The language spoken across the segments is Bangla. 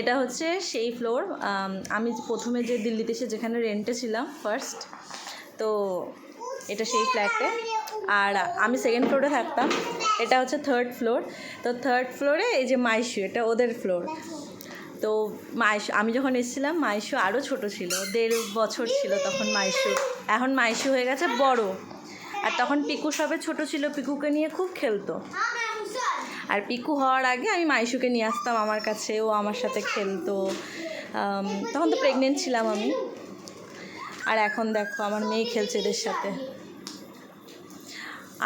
এটা হচ্ছে সেই ফ্লোর, আমি প্রথমে যে দিল্লিতে এসে যেখানে রেন্টে ছিলাম ফার্স্ট, তো এটা সেই ফ্ল্যাটে। আর আমি সেকেন্ড ফ্লোরে থাকতাম, এটা হচ্ছে থার্ড ফ্লোর। তো থার্ড ফ্লোরে এই যে মাইশু, এটা ওদের ফ্লোর। তো মাইশু, আমি যখন এসেছিলাম মাইশু আরও ছোট ছিল, 1.5 বছর ছিল তখন মাইশু। এখন মাইশু হয়ে গেছে বড়। আর তখন পিকু সবে ছোট ছিল, পিকুকে নিয়ে খুব খেলতো। আর পিকু হওয়ার আগে আমি মাইশুকে নিয়ে আসতাম আমার কাছে, ও আমার সাথে খেলতো। তখন তো প্রেগনেন্ট ছিলাম আমি। আর এখন দেখো আমার মেয়ে খেলছে এদের সাথে।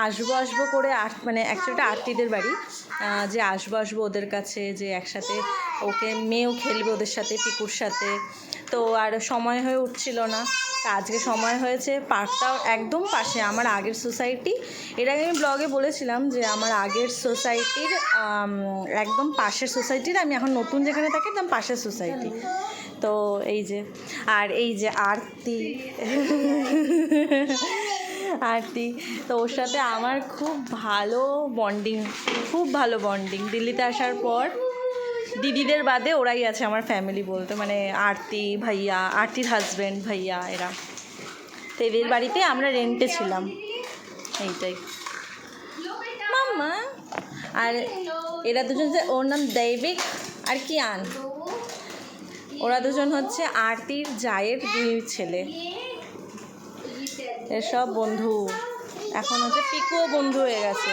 আসবো করে মানে অ্যাকচুয়ালি আত্মীয়দের বাড়ি, যে আসবো ওদের কাছে, যে একসাথে ওকে মেয়েও খেলবে ওদের সাথে, পিকুর সাথে। তো আর সময় হয়ে উঠছিল না, তা আজকে সময় হয়েছে। পার্কটাও একদম পাশে, আমার আগের সোসাইটি, এর আগে আমি ব্লগে বলেছিলাম যে আমার আগের সোসাইটির একদম পাশের সোসাইটির, আমি এখন নতুন যেখানে থাকি একদম পাশের সোসাইটি। তো এই যে, আর এই যে আরতি আরতি, তো ওর সাথে আমার খুব ভালো বন্ডিং। দিল্লিতে আসার পর দিদিদের বাদে ওরাই আছে আমার ফ্যামিলি বলতে, মানে আরতি ভাইয়া, আরতির হাজব্যান্ড ভাইয়া, এরা। তো এদের বাড়িতে আমরা রেন্টে ছিলাম, এইটাই মাম্মা। আর এরা দুজন, যে ওর নাম দৈবিক আর কিয়ান, ওরা দুজন হচ্ছে আরতির জায়ের 2 ছেলে। এসব বন্ধু, এখন হচ্ছে পিকুও বন্ধু হয়ে গেছে।